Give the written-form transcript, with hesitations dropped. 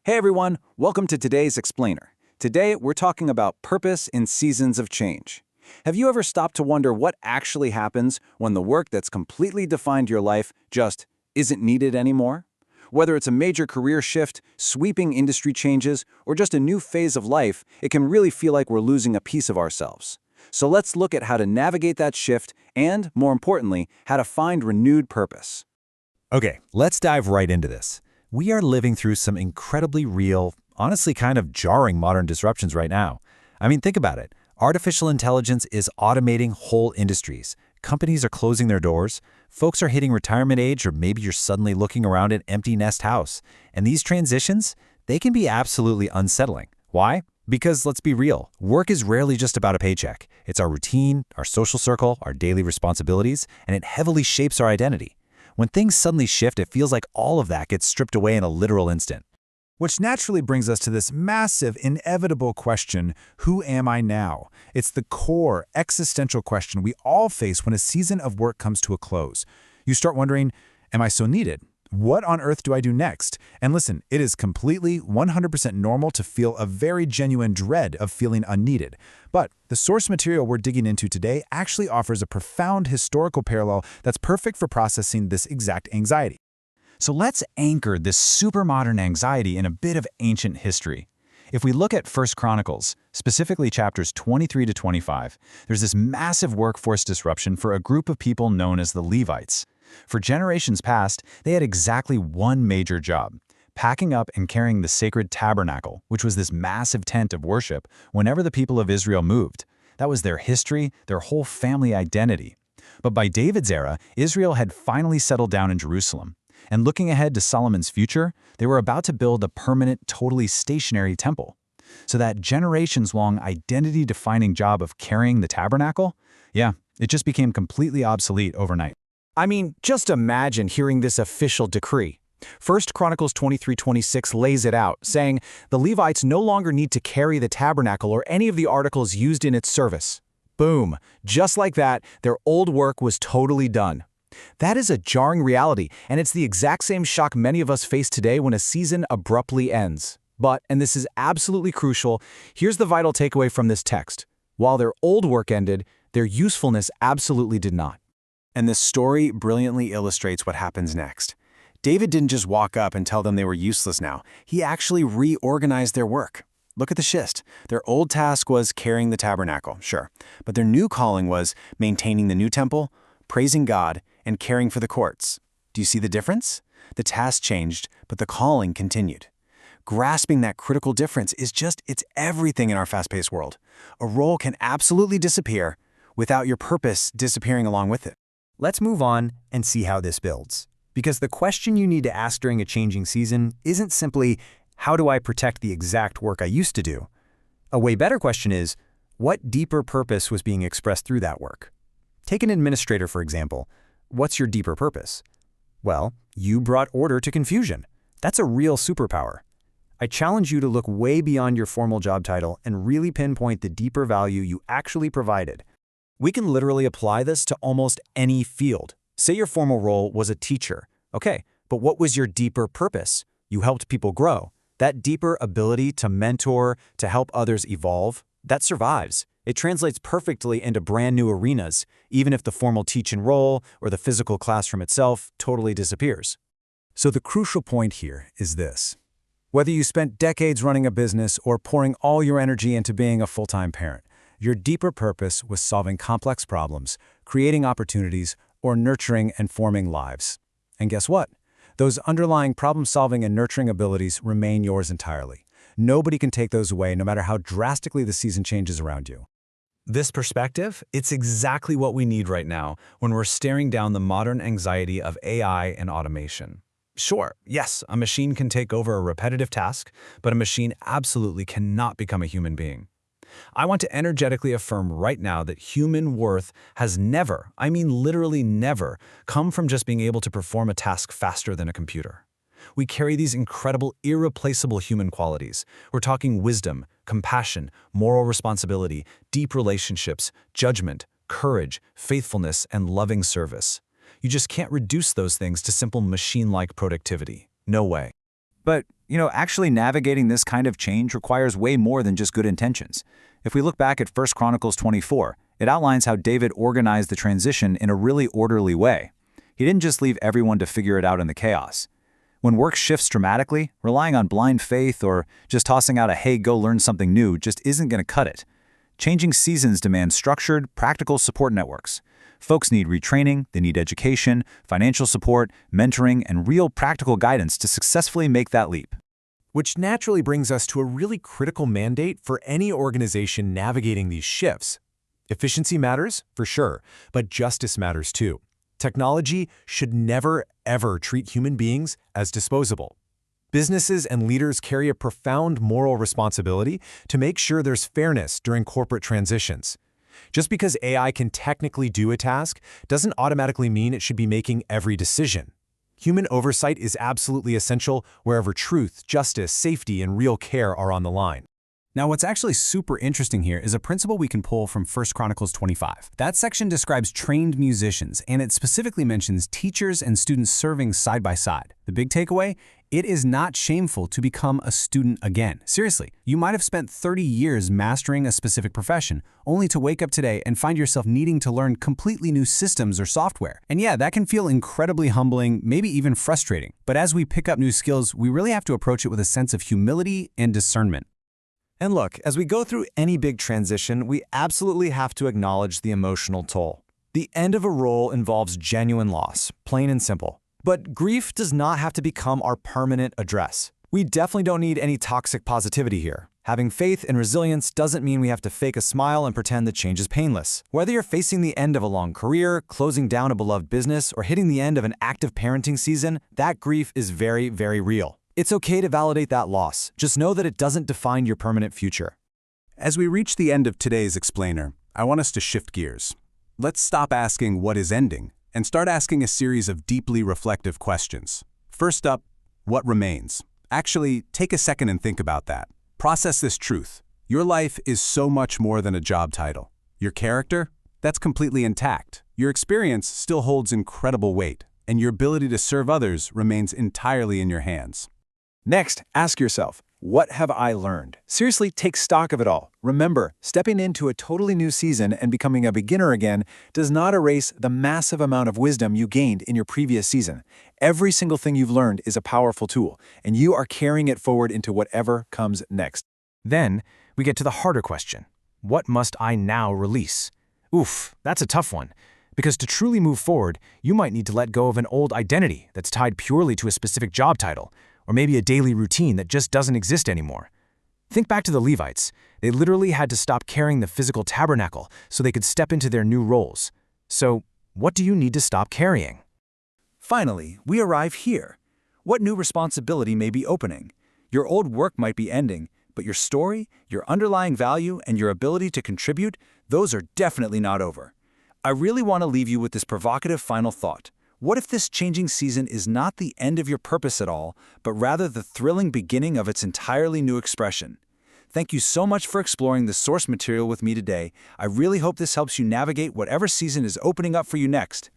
Hey everyone, welcome to today's Explainer. Today we're talking about purpose in seasons of change. Have you ever stopped to wonder what actually happens when the work that's completely defined your life just isn't needed anymore? Whether it's a major career shift, sweeping industry changes, or just a new phase of life, it can really feel like we're losing a piece of ourselves. So let's look at how to navigate that shift and, more importantly, how to find renewed purpose. Okay, let's dive right into this. We are living through some incredibly real, honestly kind of jarring modern disruptions right now. I mean, think about it. Artificial intelligence is automating whole industries. Companies are closing their doors. Folks are hitting retirement age, or maybe you're suddenly looking around an empty nest house. And these transitions, they can be absolutely unsettling. Why? Because let's be real, work is rarely just about a paycheck. It's our routine, our social circle, our daily responsibilities, and it heavily shapes our identity. When things suddenly shift, it feels like all of that gets stripped away in a literal instant. Which naturally brings us to this massive, inevitable question, who am I now? It's the core, existential question we all face when a season of work comes to a close. You start wondering, am I so needed? What on earth do I do next? And listen, it is completely 100% normal to feel a very genuine dread of feeling unneeded. But the source material we're digging into today actually offers a profound historical parallel that's perfect for processing this exact anxiety. So let's anchor this super modern anxiety in a bit of ancient history. If we look at 1 Chronicles, specifically chapters 23 to 25, there's this massive workforce disruption for a group of people known as the Levites. For generations past, they had exactly one major job: packing up and carrying the sacred tabernacle, which was this massive tent of worship, whenever the people of Israel moved. That was their history, their whole family identity. But by David's era, Israel had finally settled down in Jerusalem. And looking ahead to Solomon's future, they were about to build a permanent, totally stationary temple. So that generations-long identity-defining job of carrying the tabernacle, it just became completely obsolete overnight. I mean, just imagine hearing this official decree. 1 Chronicles 23:26 lays it out, saying, "The Levites no longer need to carry the tabernacle or any of the articles used in its service." Boom! Just like that, their old work was totally done. That is a jarring reality, and it's the exact same shock many of us face today when a season abruptly ends. But, and this is absolutely crucial, here's the vital takeaway from this text. While their old work ended, their usefulness absolutely did not. And this story brilliantly illustrates what happens next. David didn't just walk up and tell them they were useless now. He actually reorganized their work. Look at the schist. Their old task was carrying the tabernacle, sure. But their new calling was maintaining the new temple, praising God, and caring for the courts. Do you see the difference? The task changed, but the calling continued. Grasping that critical difference it's everything in our fast-paced world. A role can absolutely disappear without your purpose disappearing along with it. Let's move on and see how this builds. Because the question you need to ask during a changing season isn't simply, how do I protect the exact work I used to do? A way better question is, what deeper purpose was being expressed through that work? Take an administrator, for example. What's your deeper purpose? Well, you brought order to confusion. That's a real superpower. I challenge you to look way beyond your formal job title and really pinpoint the deeper value you actually provided. We can literally apply this to almost any field. Say your formal role was a teacher. Okay, but what was your deeper purpose? You helped people grow. That deeper ability to mentor, to help others evolve, that survives. It translates perfectly into brand new arenas, even if the formal teach-in role or the physical classroom itself totally disappears. So the crucial point here is this. Whether you spent decades running a business or pouring all your energy into being a full-time parent, your deeper purpose was solving complex problems, creating opportunities, or nurturing and forming lives. And guess what? Those underlying problem-solving and nurturing abilities remain yours entirely. Nobody can take those away, no matter how drastically the season changes around you. This perspective, it's exactly what we need right now when we're staring down the modern anxiety of AI and automation. Sure, yes, a machine can take over a repetitive task, but a machine absolutely cannot become a human being. I want to energetically affirm right now that human worth has never, I mean literally never, come from just being able to perform a task faster than a computer. We carry these incredible, irreplaceable human qualities. We're talking wisdom, compassion, moral responsibility, deep relationships, judgment, courage, faithfulness, and loving service. You just can't reduce those things to simple machine-like productivity. No way. But Actually navigating this kind of change requires way more than just good intentions. If we look back at 1 Chronicles 24, it outlines how David organized the transition in a really orderly way. He didn't just leave everyone to figure it out in the chaos. When work shifts dramatically, relying on blind faith or just tossing out a "hey, go learn something new" just isn't going to cut it. Changing seasons demand structured, practical support networks. Folks need retraining, they need education, financial support, mentoring, and real practical guidance to successfully make that leap. Which naturally brings us to a really critical mandate for any organization navigating these shifts. Efficiency matters, for sure, but justice matters too. Technology should never, ever treat human beings as disposable. Businesses and leaders carry a profound moral responsibility to make sure there's fairness during corporate transitions. Just because AI can technically do a task doesn't automatically mean it should be making every decision. Human oversight is absolutely essential wherever truth, justice, safety, and real care are on the line. Now, what's actually super interesting here is a principle we can pull from 1 Chronicles 25. That section describes trained musicians, and it specifically mentions teachers and students serving side by side. The big takeaway? It is not shameful to become a student again. Seriously, you might have spent 30 years mastering a specific profession, only to wake up today and find yourself needing to learn completely new systems or software. And yeah, that can feel incredibly humbling, maybe even frustrating. But as we pick up new skills, we really have to approach it with a sense of humility and discernment. And look, as we go through any big transition, we absolutely have to acknowledge the emotional toll. The end of a role involves genuine loss, plain and simple. But grief does not have to become our permanent address. We definitely don't need any toxic positivity here. Having faith and resilience doesn't mean we have to fake a smile and pretend the change is painless. Whether you're facing the end of a long career, closing down a beloved business, or hitting the end of an active parenting season, that grief is very, very real. It's okay to validate that loss. Just know that it doesn't define your permanent future. As we reach the end of today's explainer, I want us to shift gears. Let's stop asking what is ending and start asking a series of deeply reflective questions. First up, what remains? Actually, take a second and think about that. Process this truth. Your life is so much more than a job title. Your character? That's completely intact. Your experience still holds incredible weight, and your ability to serve others remains entirely in your hands. Next, ask yourself, what have I learned? Seriously, take stock of it all. Remember, stepping into a totally new season and becoming a beginner again does not erase the massive amount of wisdom you gained in your previous season. Every single thing you've learned is a powerful tool, and you are carrying it forward into whatever comes next. Then, we get to the harder question. What must I now release? Oof, that's a tough one. Because to truly move forward, you might need to let go of an old identity that's tied purely to a specific job title, or maybe a daily routine that just doesn't exist anymore. Think back to the Levites. They literally had to stop carrying the physical tabernacle so they could step into their new roles. So, what do you need to stop carrying? Finally, we arrive here. What new responsibility may be opening? Your old work might be ending, but your story, your underlying value, and your ability to contribute, those are definitely not over. I really want to leave you with this provocative final thought. What if this changing season is not the end of your purpose at all, but rather the thrilling beginning of its entirely new expression? Thank you so much for exploring the source material with me today. I really hope this helps you navigate whatever season is opening up for you next.